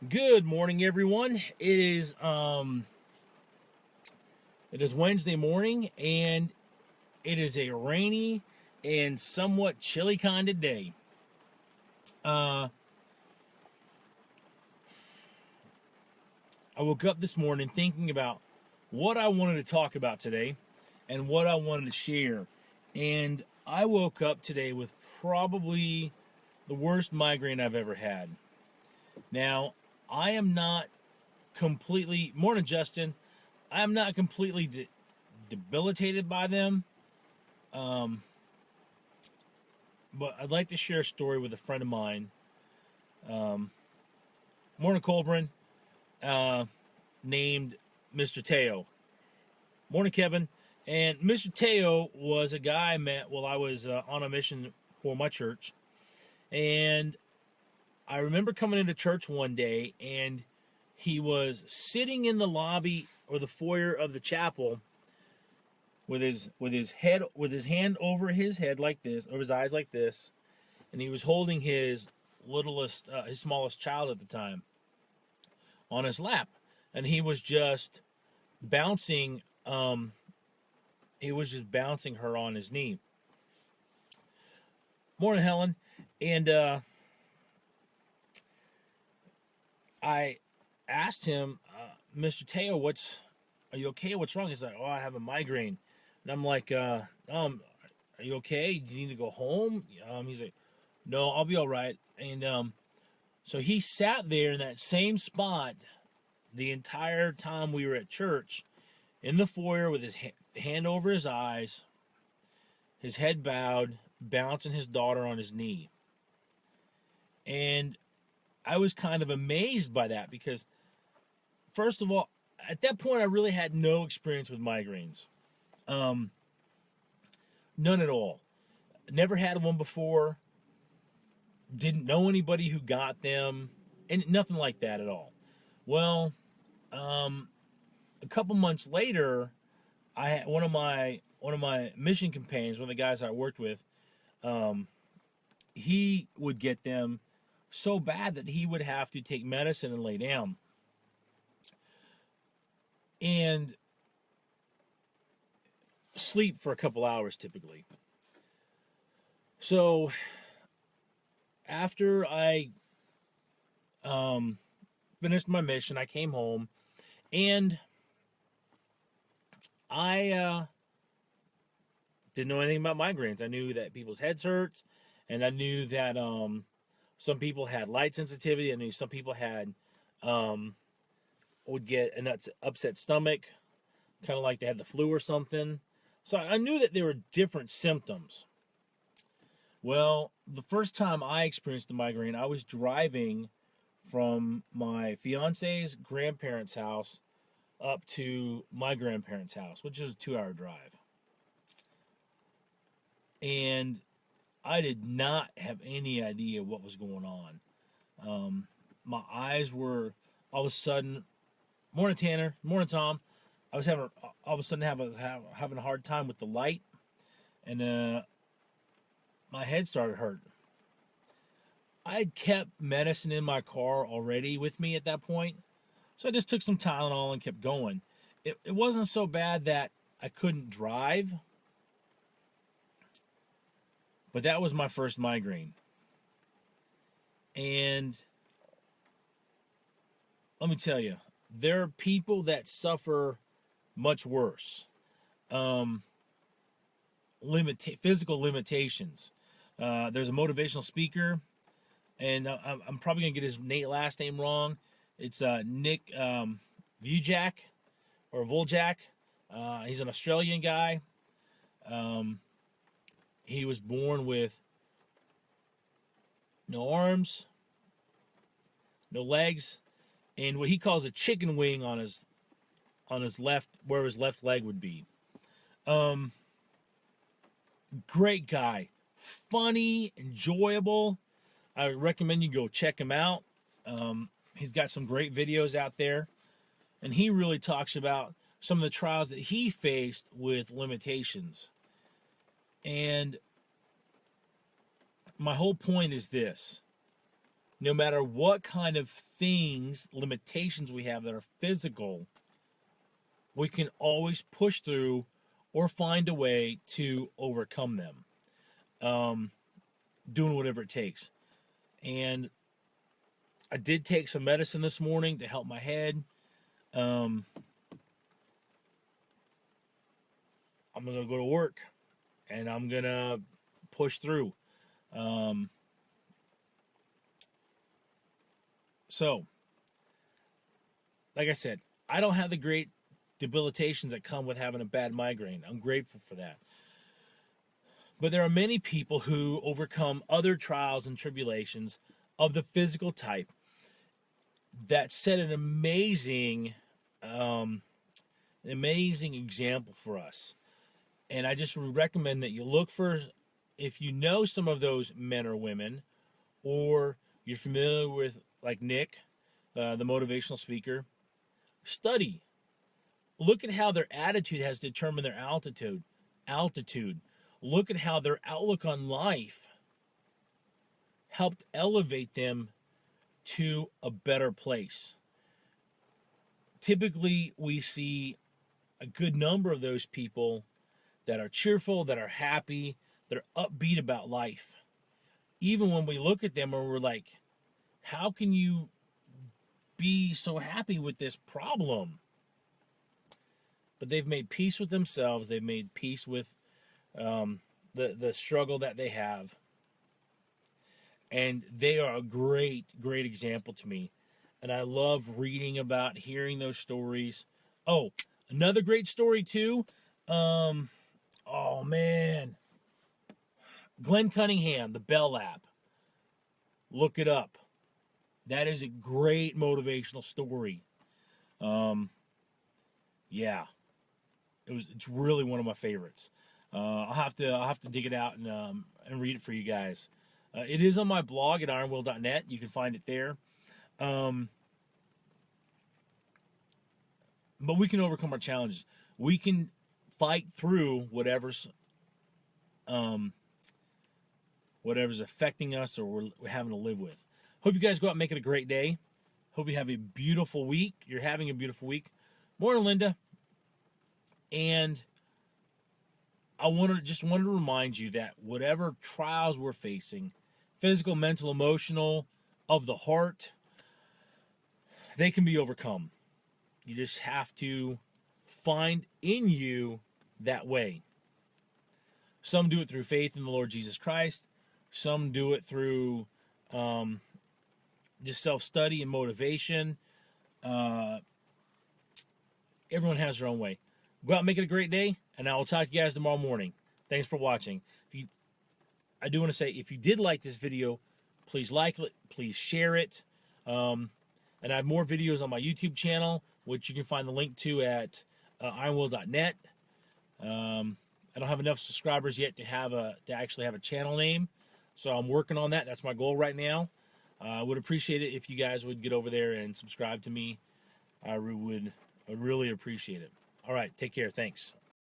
Good morning, everyone. It is Wednesday morning, and it is a rainy and somewhat chilly kind of day. Uh, I woke up this morning thinking about what I wanted to talk about today and what I wanted to share, and I woke up today with probably the worst migraine I've ever had. Now, I am not completely morning, Justin. I am not completely debilitated by them. Um, but I'd like to share a story with a friend of mine. Um, Morning, Colburn, uh, named Mr. Teo. Morning, Kevin. And Mr. Teo was a guy I met while I was on a mission for my church. And I remember coming into church one day, and he was sitting in the lobby or the foyer of the chapel with his hand over his head like this, over his eyes like this, and he was holding his smallest child at the time on his lap, and he was just bouncing. He was just bouncing her on his knee. Morning, Helen, and I asked him, Mr. Teo, are you okay? What's wrong? He's like, oh, I have a migraine, and I'm like, are you okay? Do you need to go home? He's like, no, I'll be all right, and so he sat there in that same spot the entire time we were at church, in the foyer with his hand over his eyes, his head bowed, bouncing his daughter on his knee. And I was kind of amazed by that because, first of all, at that point, I really had no experience with migraines. Um, None at all. Never had one before. Didn't know anybody who got them, and nothing like that at all. Well, a couple months later, I had one of my mission companions, one of the guys I worked with. He would get them so bad that he would have to take medicine and lay down. And sleep for a couple hours typically. So after I finished my mission, I came home, and I didn't know anything about migraines. I knew that people's heads hurt, and I knew that some people had light sensitivity. I knew some people had um, would get an upset stomach, kind of like they had the flu or something. So I knew that there were different symptoms. Well, the first time I experienced a migraine, I was driving from my fiance's grandparents' house up to my grandparents' house, which is a 2-hour drive. And I did not have any idea what was going on. My eyes were all of a sudden, morning Tanner, morning Tom. I was having all of a sudden having a hard time with the light, and my head started hurting. I had kept medicine in my car already with me at that point, so I just took some Tylenol and kept going. It wasn't so bad that I couldn't drive, but that was my first migraine. And let me tell you, there are people that suffer much worse. Um, Physical limitations. There's a motivational speaker, and I'm probably gonna get his last name wrong. It's Nick Vujak or Voljak. He's an Australian guy. Um, he was born with no arms, no legs, and what he calls a chicken wing on his left, where his left leg would be. Um, Great guy, funny, enjoyable. I recommend you go check him out. He's got some great videos out there, and he really talks about some of the trials that he faced with limitations. And my whole point is this: no matter what kind of things, limitations we have that are physical, we can always push through or find a way to overcome them, doing whatever it takes. And I did take some medicine this morning to help my head. I'm going to go to work, and I'm going to push through. So, like I said, I don't have the great debilitations that come with having a bad migraine. I'm grateful for that. But there are many people who overcome other trials and tribulations of the physical type that set an amazing example for us. And I just would recommend that you look for, if you know some of those men or women, or you're familiar with, like Nick, the motivational speaker, study. Look at how their attitude has determined their altitude. Look at how their outlook on life helped elevate them to a better place. Typically, we see a good number of those people that are cheerful, that are happy, that are upbeat about life. Even when we look at them and we're like, how can you be so happy with this problem? But they've made peace with themselves. They've made peace with the struggle that they have. And they are a great, great example to me. And I love reading about, hearing those stories. Oh, another great story too. Oh man. Glenn Cunningham, the Bell app. Look it up. That is a great motivational story. Yeah. It's really one of my favorites. I'll have to dig it out and read it for you guys. It is on my blog at ironwill.net. You can find it there. But we can overcome our challenges. We can fight through whatever's affecting us or we're having to live with. Hope you guys go out and make it a great day. Hope you have a beautiful week. You're having a beautiful week. Morning, Linda. And I wanted to remind you that whatever trials we're facing, physical, mental, emotional, of the heart, they can be overcome. You just have to find in you that way. Some do it through faith in the Lord Jesus Christ. Some do it through just self-study and motivation. Everyone has their own way. Go out and make it a great day, and I will talk to you guys tomorrow morning. Thanks for watching. I do want to say, if you did like this video, please like it, please share it. And I have more videos on my YouTube channel, which you can find the link to at ironwill.net. I don't have enough subscribers yet to actually have a channel name, so I'm working on that. That's my goal right now. I would appreciate it if you guys would get over there and subscribe to me. I would really appreciate it. All right, take care. Thanks.